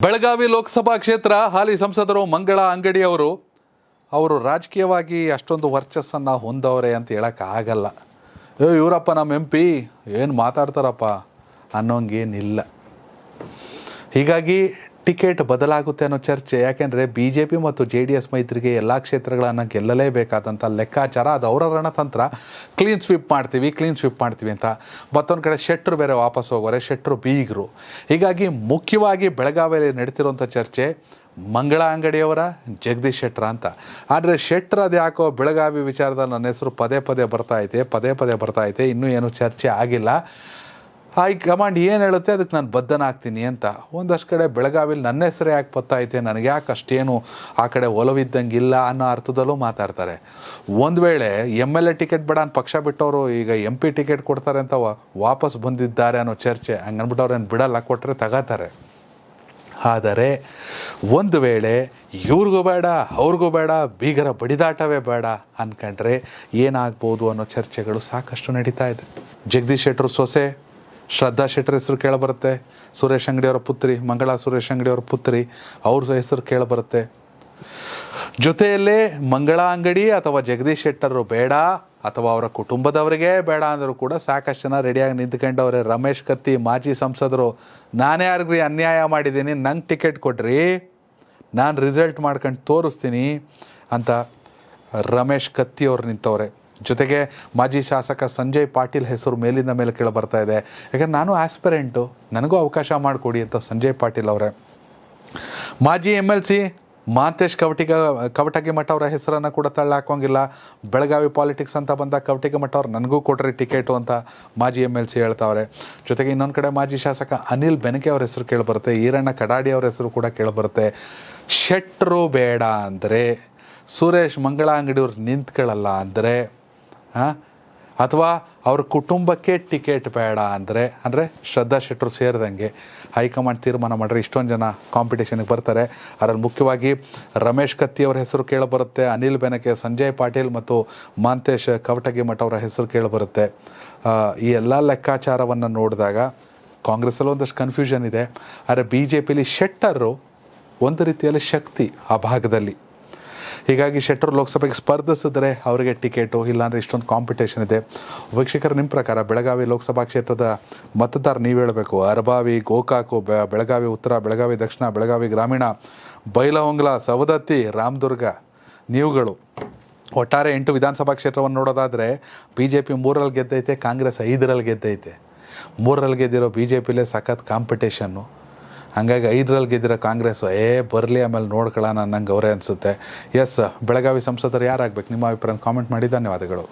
ಬೆಳಗಾವಿ ಲೋಕಸಭಾ ಕ್ಷೇತ್ರ ಹಾಲಿ ಸಂಸದರು ಮಂಗಳಾ ಅಂಗಡಿ ಅವರು ರಾಜಕೀಯವಾಗಿ ಅಷ್ಟೊಂದು ವರ್ಚಸ್ಸನ್ನು ಹೊಂದವರೆ ಅಂತ ಹೇಳೋಕ್ಕಾಗಲ್ಲ. ಇವರಪ್ಪ ನಮ್ಮ MP ಏನು ಮಾತಾಡ್ತಾರಪ್ಪ ಅನ್ನೋಂಗೇನಿಲ್ಲ. ಹೀಗಾಗಿ ಟಿಕೆಟ್ ಬದಲಾಗುತ್ತೆ ಅನ್ನೋ ಚರ್ಚೆ. ಯಾಕೆಂದರೆ BJP ಮತ್ತು JDS ಮೈತ್ರಿಗೆ ಎಲ್ಲ ಕ್ಷೇತ್ರಗಳನ್ನು ಗೆಲ್ಲಲೇಬೇಕಾದಂಥ ಲೆಕ್ಕಾಚಾರ, ಅದು ಅವರ ರಣತಂತ್ರ. ಕ್ಲೀನ್ ಸ್ವೀಪ್ ಮಾಡ್ತೀವಿ ಅಂತ. ಮತ್ತೊಂದು ಕಡೆ ಶೆಟ್ಟರು ಬೇರೆ ವಾಪಸ್ ಹೋಗೋರೆ, ಶೆಟ್ಟರು ಬೀಗರು. ಹೀಗಾಗಿ ಮುಖ್ಯವಾಗಿ ಬೆಳಗಾವಿಯಲ್ಲಿ ನಡೀತಿರುವಂಥ ಚರ್ಚೆ ಮಂಗಳಾ ಅಂಗಡಿಯವರ, ಜಗದೀಶ್ ಶೆಟ್ಟರ ಅಂತ. ಆದರೆ ಶೆಟ್ಟರ್ ಅದು ಯಾಕೋ ಬೆಳಗಾವಿ ವಿಚಾರದಲ್ಲಿ ನನ್ನ ಹೆಸರು ಪದೇ ಬರ್ತಾ ಐತೆ, ಇನ್ನೂ ಏನು ಚರ್ಚೆ ಆಗಿಲ್ಲ. ಹೈಕಮಾಂಡ್ ಏನು ಹೇಳುತ್ತೆ ಅದಕ್ಕೆ ನಾನು ಬದ್ಧನಾಗ್ತೀನಿ ಅಂತ. ಒಂದಷ್ಟು ಕಡೆ ಬೆಳಗಾವಿಲಿ ನನ್ನ ಹೆಸರೇ ಯಾಕೆ ಬತ್ತೈತೆ, ನನಗೆ ಯಾಕೆ ಅಷ್ಟೇನು ಆ ಕಡೆ ಒಲವಿದ್ದಂಗಿಲ್ಲ ಅನ್ನೋ ಅರ್ಥದಲ್ಲೂ ಮಾತಾಡ್ತಾರೆ. ಒಂದು ವೇಳೆ MLA ಟಿಕೆಟ್ ಬೇಡ ಅಂತ ಪಕ್ಷ ಬಿಟ್ಟವರು ಈಗ MP ಟಿಕೆಟ್ ಕೊಡ್ತಾರೆ ಅಂತ ವಾಪಸ್ ಬಂದಿದ್ದಾರೆ ಅನ್ನೋ ಚರ್ಚೆ. ಹಂಗನ್ಬಿಟ್ಟು ಅವ್ರೇನು ಬಿಡಲ್ಲ, ಕೊಟ್ಟರೆ ತಗೋತಾರೆ. ಆದರೆ ಒಂದು ವೇಳೆ ಇವ್ರಿಗೂ ಬೇಡ ಅವ್ರಿಗೂ ಬೇಡ, ಬೀಗರ ಬಡಿದಾಟವೇ ಬೇಡ ಅಂದ್ಕೊಂಡ್ರೆ ಏನಾಗ್ಬೋದು ಅನ್ನೋ ಚರ್ಚೆಗಳು ಸಾಕಷ್ಟು ನಡೀತಾ ಇದೆ. ಜಗದೀಶ್ ಶೆಟ್ಟರು ಸೊಸೆ ಶ್ರದ್ಧಾ ಶೆಟ್ಟರ್ ಹೆಸರು ಕೇಳಬರುತ್ತೆ. ಸುರೇಶ್ ಅಂಗಡಿಯವರ ಪುತ್ರಿ ಮಂಗಳಾ ಸುರೇಶ್ ಅಂಗಡಿಯವರ ಪುತ್ರಿ, ಅವ್ರ ಹೆಸರು ಕೇಳಬರುತ್ತೆ. ಜೊತೆಯಲ್ಲೇ ಮಂಗಳಾ ಅಂಗಡಿ ಅಥವಾ ಜಗದೀಶ್ ಶೆಟ್ಟರು ಬೇಡ ಅಥವಾ ಅವರ ಕುಟುಂಬದವರಿಗೆ ಬೇಡ ಅಂದರೂ ಕೂಡ ಸಾಕಷ್ಟು ಜನ ರೆಡಿಯಾಗಿ ನಿಂತ್ಕೊಂಡವ್ರೆ. ರಮೇಶ್ ಕತ್ತಿ ಮಾಜಿ ಸಂಸದರು, ನಾನು ಯಾರಿಗ್ರಿ ಅನ್ಯಾಯ ಮಾಡಿದ್ದೀನಿ, ನಂಗೆ ಟಿಕೆಟ್ ಕೊಡ್ರಿ, ನಾನು ರಿಸಲ್ಟ್ ಮಾಡ್ಕೊಂಡು ತೋರಿಸ್ತೀನಿ ಅಂತ ರಮೇಶ್ ಕತ್ತಿ ಅವ್ರು ನಿಂತವ್ರೆ. ಜೊತೆಗೆ ಮಾಜಿ ಶಾಸಕ ಸಂಜಯ್ ಪಾಟೀಲ್ ಹೆಸರು ಮೇಲಿಂದ ಮೇಲೆ ಕೇಳಿ ಬರ್ತಾ ಇದೆ. ಯಾಕಂದ್ರೆ ನಾನು ಆಸ್ಪಿರೆಂಟು, ನನಗೂ ಅವಕಾಶ ಮಾಡಿಕೊಡಿ ಅಂತ ಸಂಜಯ್ ಪಾಟೀಲ್ ಅವರೇ. ಮಾಜಿ MLC ಮಾಂತೇಶ್ ಕವಟಗಿಮಠ ಅವರ ಹೆಸರನ್ನು ಕೂಡ ತಳ್ಳಾಕೋಂಗಿಲ್ಲ. ಬೆಳಗಾವಿ ಪಾಲಿಟಿಕ್ಸ್ ಅಂತ ಬಂದಾಗ ಕವಟಗಿಮಠ ಅವ್ರು ನನಗೂ ಕೊಡ್ರಿ ಟಿಕೆಟು ಅಂತ ಮಾಜಿ MLC ಹೇಳ್ತಾವ್ರೆ. ಜೊತೆಗೆ ಇನ್ನೊಂದು ಕಡೆ ಮಾಜಿ ಶಾಸಕ ಅನಿಲ್ ಬೆನಕೆ ಅವ್ರ ಹೆಸರು ಕೇಳಿಬರುತ್ತೆ, ಈರಣ್ಣ ಕಡಾಡಿ ಅವ್ರ ಹೆಸರು ಕೂಡ ಕೇಳಿಬರುತ್ತೆ. ಶೆಟ್ಟರು ಬೇಡ ಅಂದರೆ, ಸುರೇಶ್ ಮಂಗಳಾ ಅಂಗಡಿಯವ್ರು ನಿಂತ್ಕೊಳ್ಳಲ್ಲ ಅಂದರೆ, ಅಥವಾ ಅವ್ರ ಕುಟುಂಬಕ್ಕೆ ಟಿಕೆಟ್ ಬೇಡ ಅಂದರೆ ಶ್ರದ್ಧಾ ಶೆಟ್ಟರು ಸೇರಿದಂಗೆ ಹೈಕಮಾಂಡ್ ತೀರ್ಮಾನ ಮಾಡ್ರೆ ಇಷ್ಟೊಂದು ಜನ ಕಾಂಪಿಟೇಷನ್ಗೆ ಬರ್ತಾರೆ. ಅದರಲ್ಲಿ ಮುಖ್ಯವಾಗಿ ರಮೇಶ್ ಕತ್ತಿ ಅವರ ಹೆಸರು ಕೇಳಿಬರುತ್ತೆ, ಅನಿಲ್ ಬೆನಕೆ, ಸಂಜಯ್ ಪಾಟೀಲ್ ಮತ್ತು ಮಾಂತೇಶ್ ಕವಟಗಿಮಠ ಅವರ ಹೆಸರು ಕೇಳಿಬರುತ್ತೆ. ಈ ಎಲ್ಲ ಲೆಕ್ಕಾಚಾರವನ್ನು ನೋಡಿದಾಗ ಕಾಂಗ್ರೆಸ್ಸಲ್ಲಿ ಒಂದಷ್ಟು ಕನ್ಫ್ಯೂಷನ್ ಇದೆ. ಆದರೆ BJPಲಿ ಶೆಟ್ಟರು ಒಂದು ರೀತಿಯಲ್ಲಿ ಶಕ್ತಿ ಆ ಭಾಗದಲ್ಲಿ. ಹೀಗಾಗಿ ಶೆಟ್ಟರು ಲೋಕಸಭೆಗೆ ಸ್ಪರ್ಧಿಸಿದ್ರೆ ಅವರಿಗೆ ಟಿಕೆಟು, ಇಲ್ಲಾಂದರೆ ಇಷ್ಟೊಂದು ಕಾಂಪಿಟೇಷನ್ ಇದೆ. ವೀಕ್ಷಕರು, ನಿಮ್ಮ ಪ್ರಕಾರ ಬೆಳಗಾವಿ ಲೋಕಸಭಾ ಕ್ಷೇತ್ರದ ಮತದಾರ ನೀವು ಹೇಳಬೇಕು. ಅರಬಾವಿ, ಗೋಕಾಕು, ಬೆಳಗಾವಿ ಉತ್ತರ, ಬೆಳಗಾವಿ ದಕ್ಷಿಣ, ಬೆಳಗಾವಿ ಗ್ರಾಮೀಣ, ಬೈಲಹೊಂಗಲ, ಸವದತ್ತಿ, ರಾಮದುರ್ಗ, ನೀವುಗಳು ಒಟ್ಟಾರೆ 8 ವಿಧಾನಸಭಾ ಕ್ಷೇತ್ರವನ್ನು ನೋಡೋದಾದರೆ BJP 3ರಲ್ಲಿ ಗೆದ್ದೈತೆ, ಕಾಂಗ್ರೆಸ್ 5ರಲ್ಲಿ ಗೆದ್ದೈತೆ. 3ರಲ್ಲಿ ಗೆದ್ದಿರೋ BJPಲೇ ಸಖತ್ ಕಾಂಪಿಟೇಷನ್ನು. ಹಾಗಾಗಿ 5ರಲ್ಲಿ ಗೆದ್ದಿರೋ ಕಾಂಗ್ರೆಸ್ ಬರಲಿ ಆಮೇಲೆ ನೋಡ್ಕೊಳ್ಳೋಣ ನಂಗೆ ಅವರೇ ಅನಿಸುತ್ತೆ. ಎಸ್, ಬೆಳಗಾವಿ ಸಂಸದರು ಯಾರಾಗಬೇಕು ನಿಮ್ಮ ಅಭಿಪ್ರಾಯ ಕಾಮೆಂಟ್ ಮಾಡಿ. ಧನ್ಯವಾದಗಳು.